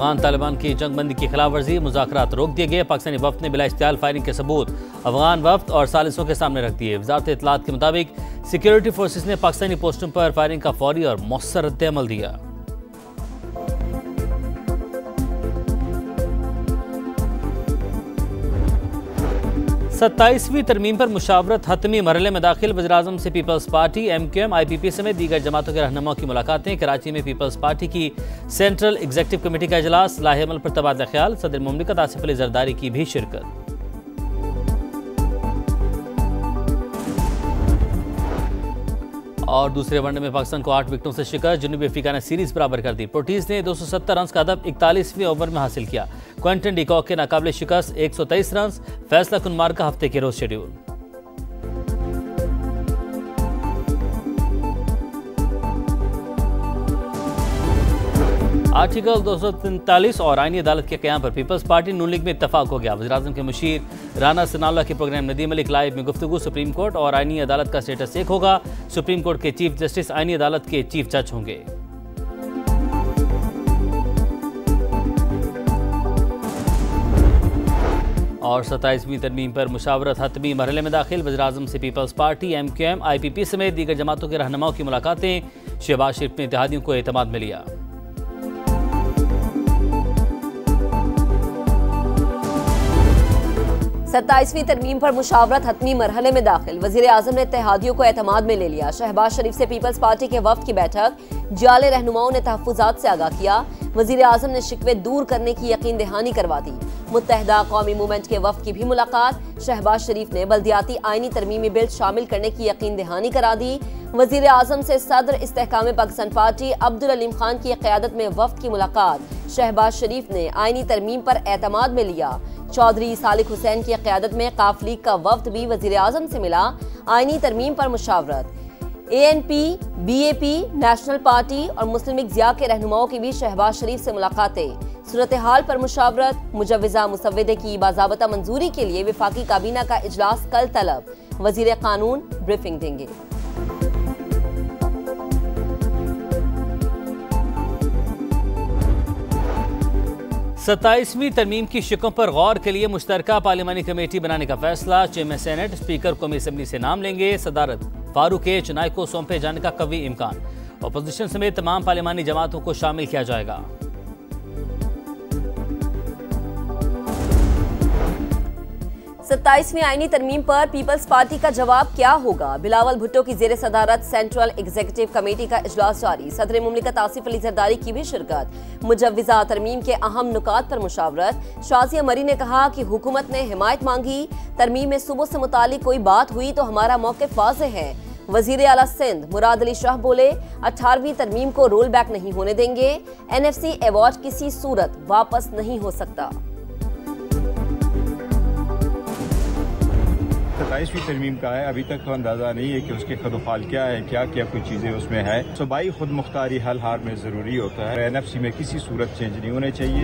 अफगान तालिबान की जंगबंदी की खिलाफ वर्जी, मुज़ाकरात रोक दिए गए। पाकिस्तानी वफ्द ने बिला इख्तियार फायरिंग के सबूत अफगान वफ्द और सालिसों के सामने रख दिए। वजारत इत्तलात के मुताबिक सिक्योरिटी फोर्सेस ने पाकिस्तानी पोस्टों पर फायरिंग का फौरी और मौसर रद्द-ए-अमल दिया। सत्ताईसवीं तरमीम पर मुशावरत हतमी मरहले में दाखिल। वज़ीर-ए-आज़म से पीपल्स पार्टी, MQM, IPP समेत दीगर जमातों के रहनुमाओं की मुलाकातें। कराची में पीपल्स पार्टी की सेंट्रल एग्जीक्यूटिव कमेटी का इजलास। लाहे अमल पर तबादला ख्याल। सदर मुमलिकत आसिफ अली जरदारी की भी शिरकत। और दूसरे वनडे में पाकिस्तान को 8 विकेटों से शिकस्त। जनूबी अफ्रीका ने सीरीज बराबर कर दी। पोर्टीज ने 270 रन का अदब 41वें ओवर में हासिल किया। क्विंटन डिकॉक के नाकाबिले शिकस्त 123 रन। फैसला कुन मार का हफ्ते के रोज शेड्यूल। आर्टिकल 243 और आईनी अदालत के क़याम पर पीपल्स पार्टी नून लीग में इत्तफाक हो गया। वज़ीर-ए-आज़म के मुशीर राना सनाउल्लाह के प्रोग्राम नदीम मलिक लाइव में गुफ्तगू। सुप्रीम कोर्ट और आईनी अदालत का स्टेटस एक होगा। सुप्रीम कोर्ट के चीफ जस्टिस आईनी अदालत के चीफ जज होंगे। और 27वीं तरमीम पर मुशावरत हतमी मरहले में दाखिल। वज़ीर-ए-आज़म से पीपल्स पार्टी, MQM, IPP समेत दीगर जमातों के रहनुमाओं की मुलाकातें। शहबाज शरीफ ने इत्तेहादियों को एतमाद में लिया। 27वीं तरमीम पर मुशावरत हतमी मरहले में दाखिल। वज़ीर-ए-आज़म ने इत्तेहादियों को एतमाद में ले लिया। शहबाज शरीफ से पीपल्स पार्टी के वफ्द की बैठक। जाले रहनुमाओं ने तहफ़्फ़ुज़ात से आगाह किया। वज़ीर-ए-आज़म ने शिकवे दूर करने की यकीन दहानी करवा दी। मुत्तहिदा कौमी मूवमेंट के वफ्द की भी मुलाकात। शहबाज शरीफ ने बल्दियाती आईनी तरमीमी बिल शामिल करने की यकीन दहानी करा दी। वज़ीर-ए-आज़म से सदर इस्तेहकाम पाकिस्तान पार्टी अब्दुल अलीम खान की क़यादत में वफ्द की मुलाकात। शहबाज शरीफ ने आईनी तरमीम पर एतमाद में लिया। चौधरी सालिक हुसैन की क़यादत में काफ लीग का वफ्द भी वज़ीर-ए-आज़म से मिला। आईनी तरमीम पर मुशावरत। ANP, BAP, नेशनल पार्टी और मुस्लिम लीग ज़िया के रहनुमाओं की भी शहबाज शरीफ से मुलाकातें। सूरत हाल पर मुशावरत। मुजव्विज़ा मुसव्वदे की बाज़ाबता मंजूरी के लिए वफाकी काबीना का इजलास कल तलब। वज़ीर कानून ब्रीफिंग देंगे। सत्ताईसवीं तरमीम की शिकों पर गौर के लिए मुश्तरका पार्लिमानी कमेटी बनाने का फैसला। चेयरमैन सेनेट, स्पीकर कौमी असम्बली से नाम लेंगे। सदारत फारूक चनाई को सौंपे जाने का कवी इम्कान। अपोजिशन समेत तमाम पार्लिमानी जमातों को शामिल किया जाएगा। 27वीं आईनी तरमीम पर पीपल्स पार्टी का जवाब क्या होगा? बिलावल भुट्टो की जेर सदारत सेंट्रल एग्जीक्यूटिव कमेटी का इजलास जारी। सदर मुमलिकत आसिफ अली जरदारी की भी शिरकत। मुजव्विज़ा तरमीम के अहम नुकात पर मुशावरत। शाज़िया मरी ने कहा कि हुकूमत ने हिमायत मांगी। तरमीम में सुबह से मुतालिक कोई बात हुई तो हमारा मौक़िफ़ वाज़ेह है। वज़ीर आला सिंध मुराद अली शाह बोले 18वीं तरमीम को रोल बैक नहीं होने देंगे। NFC अवार्ड किसी सूरत वापस नहीं हो सकता। 27वीं तरमीम का है, अभी तक तो अंदाज़ा नहीं है कि उसके खदोफाल क्या है, क्या क्या कुछ चीज़ें उसमें है। सूबाई खुद मुख्तारी हल हार में ज़रूरी होता है। NFC में किसी सूरत चेंज नहीं होने चाहिए।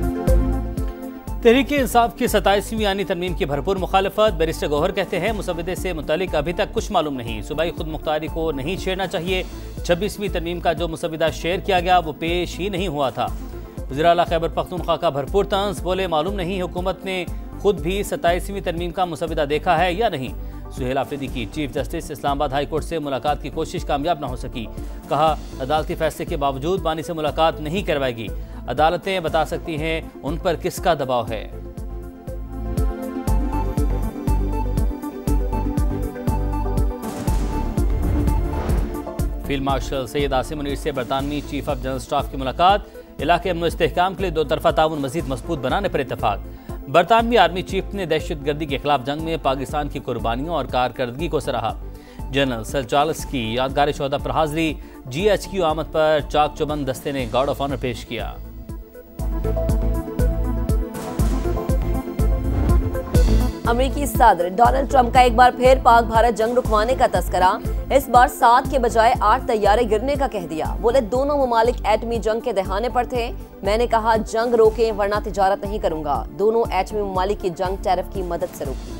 तहरीक इंसाफ की 27वीं आईनी तरमीम की भरपूर मुखालफत। बैरिस्टर गौहर कहते हैं मुसव्वदे से मुतालिक अभी तक कुछ मालूम नहीं। सूबाई खुद मुख्तारी को नहीं छेड़ना चाहिए। 26वीं तरमीम का जो मुसव्वदा शेयर किया गया वो पेश ही नहीं हुआ था। वज़ीर आला खैबर पख्तूनख्वा का भरपूर तंज, बोले मालूम नहीं हुकूमत ने खुद भी 27वीं तरमीम का मुसव्वदा देखा है या नहीं। सुहेल आफरीदी की chief justice Islamabad high court से मुलाकात की कोशिश कामयाब न हो सकी। कहा अदालती फैसले के बावजूद बानी से मुलाकात नहीं करवाएगी। अदालतें बता सकती हैं उन पर किसका दबाव है। फील्ड मार्शल सैयद आसिम मुनीर से बरतानवी चीफ ऑफ जनरल स्टाफ की मुलाकात। इलाके अमन इस्तेहकाम के लिए दो तरफा ताउन मजीद मजबूत बनाने पर इत्तफाक। बरतानवी आर्मी चीफ ने दहशतगर्दी के खिलाफ जंग में पाकिस्तान की कुर्बानियों और कारकर्दगी को सराहा। जनरल सर चार्ल्स की यादगार शोहदा पर हाजिरी। GHQ आमद पर चाक चौबंद दस्ते ने गार्ड ऑफ ऑनर पेश किया। अमेरिकी सदर डोनाल्ड ट्रंप का एक बार फिर पाक भारत जंग रुकवाने का तस्करा। इस बार 7 के बजाय 8 तैयारे गिरने का कह दिया। बोले दोनों ममालिक एटमी जंग के दहाने पर थे। मैंने कहा जंग रोकें वरना तिजारत नहीं करूंगा। दोनों एटमी ममालिक की जंग टैरिफ की मदद से रोकी।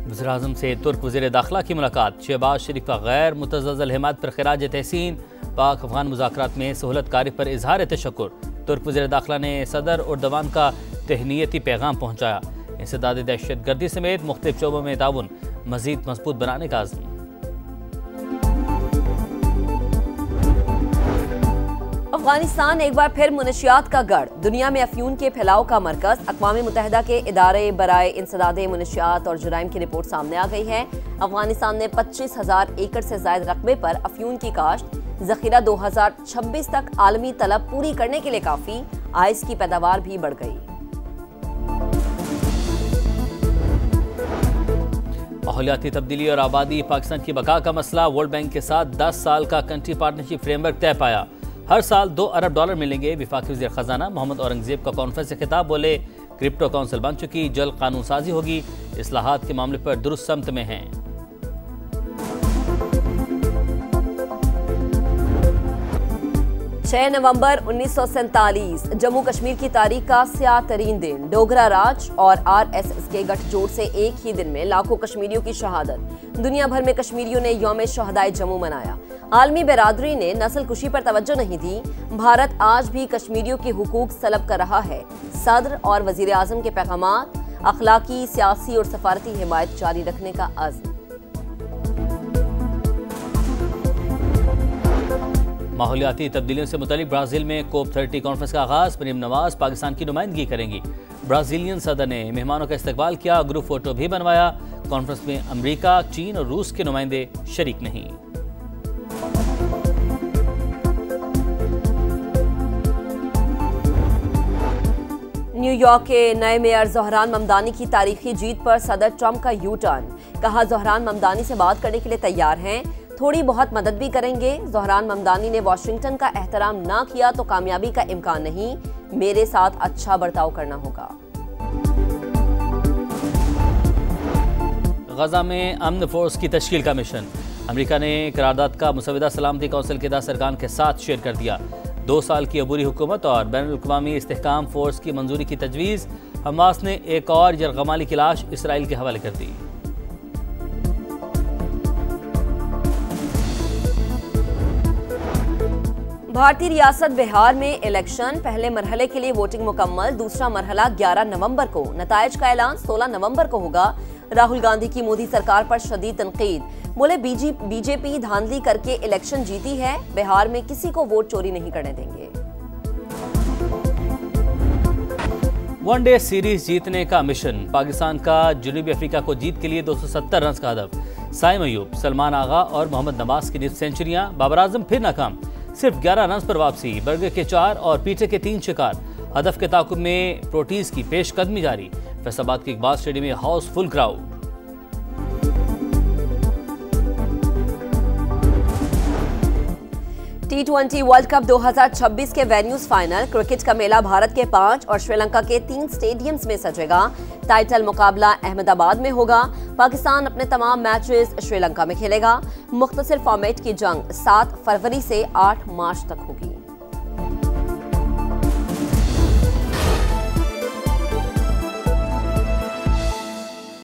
वज़ीर-ए-आज़म से तुर्क वज़ीर दाखिला की मुलाकात। शहबाज शरीफ का गैर मुतज़्ज़ल हिमायत पर खिराज तहसीन। पाक अफगान मुज़ाकरात में सहूलतकारी पर इजहार तशक्कुर। तुर्क वज़ीर दाखिला ने सदर उर्दवान का तहनीती पैगाम पहुँचाया। इंसदाद दहशतगर्दी समेत मुख्तलिफ शोबों में ताउन मज़ीद मजबूत बनाने का आज़म। अफगानिस्तान एक बार फिर मुनशियात का गढ़, दुनिया में अफ्यून के फैलाव का मरकज। अक़वाम मुत्तहिदा के इदारे बराए इंसदाद मुनशियात और जुराइम की रिपोर्ट सामने आ गई है। अफगानिस्तान ने 25,000 एकड़ से ज़ायद रकबे पर अफ्यून की काश्त, ज़ख़ीरा 2026 तक आलमी तलब पूरी करने के लिए काफ़ी। आइस की पैदावार भी बढ़ गई। माहौलियाती तब्दीली और आबादी पाकिस्तान की बका का मसला। वर्ल्ड बैंक के साथ 10 साल का कंट्री पार्टनरशिप फ्रेमवर्क तय पाया। हर साल $2 अरब मिलेंगे। वफाकी वज़ीर ख़जाना मोहम्मद औरंगज़ेब का कॉन्फ्रेंस से खिताब, बोले क्रिप्टो काउंसिल बन चुकी, जल्द कानून साजी होगी, इस्लाहात के मामले पर दुरुस्त समत में हैं। 6 नवंबर 1947 जम्मू कश्मीर की तारीख का स्याह तरीन दिन। डोगरा राज और RSS के गठजोड़ से एक ही दिन में लाखों कश्मीरियों की शहादत। दुनिया भर में कश्मीरियों ने यौम शहदाए जम्मू मनाया। आलमी बरादरी ने नस्ल कुशी पर तवज्जो नहीं दी। भारत आज भी कश्मीरियों के हुकूक तलब कर रहा है। सदर और वजीर आजम के पैगामात, अखलाकी, सियासी और सफारती हिमायत जारी रखने का अज़्म। माहौलियाती तब्दीलियों से मुतालिक ब्राज़ील में COP30 कॉन्फ्रेंस का आगाज़। मरीम नवाज पाकिस्तान की नुमाइंदगी करेंगी। ब्राज़ीलियन सदर ने मेहमानों का इस्तकबाल किया, ग्रुप फोटो भी बनवाया। कॉन्फ्रेंस में अमरीका, चीन और रूस के नुमाइंदे शरीक नहीं। न्यूयॉर्क के नए मेयर ज़ोहरान ममदानी की तारीखी जीत पर सदर ट्रंप का यू टर्न। कहा, ज़ोहरान ममदानी से बात करने के लिए तैयार हैं, थोड़ी बहुत मदद भी करेंगे। ज़ोहरान ममदानी ने वाशिंगटन का एहतराम ना किया तो कामयाबी का इम्कान नहीं, मेरे साथ अच्छा बर्ताव करना होगा। गजा में अमन फोर्स की तश्कील का मिशन। अमेरिका ने करारदाद का मुसवदा सलामती कौंसिल के 10 अरकान के साथ शेयर कर दिया। 2 साल की अबूरी हुकूमत और बैनुल-अक़वामी इस्तेहकाम फोर्स की मंजूरी की तजवीज़। हमास ने एक और यरगमाली की लाश इसराइल के हवाले कर दी। भारतीय रियासत बिहार में इलेक्शन, पहले मरहले के लिए वोटिंग मुकम्मल, दूसरा मरहला 11 नवंबर को। नताइज का ऐलान 16 नवंबर को होगा। राहुल गांधी की मोदी सरकार पर शदीद तनकीद, बोले बीजेपी धांधली करके इलेक्शन जीती है, बिहार में किसी को वोट चोरी नहीं करने देंगे। वनडे सीरीज जीतने का मिशन। पाकिस्तान का जनूबी अफ्रीका को जीत के लिए 270 रन का हदफ। साइम अयूब, सलमान आगा और मोहम्मद नवाज की निस्फ सेंचुरियां। बाबर आजम फिर नाकाम, सिर्फ 11 रन पर वापसी। बर्गर के 4 और पीटर के 3 शिकार। हदफ के ताकुब में प्रोटीज की पेशकदमी जारी। फैसलाबाद के इकबाल स्टेडियम में Housefull crowd. T20 world cup 2026 के वेन्यूज फाइनल। क्रिकेट का मेला भारत के 5 और श्रीलंका के 3 स्टेडियम्स में सजेगा। टाइटल मुकाबला अहमदाबाद में होगा। पाकिस्तान अपने तमाम मैचेस श्रीलंका में खेलेगा। मुख्तसर फॉर्मेट की जंग 7 फरवरी से 8 मार्च तक होगी।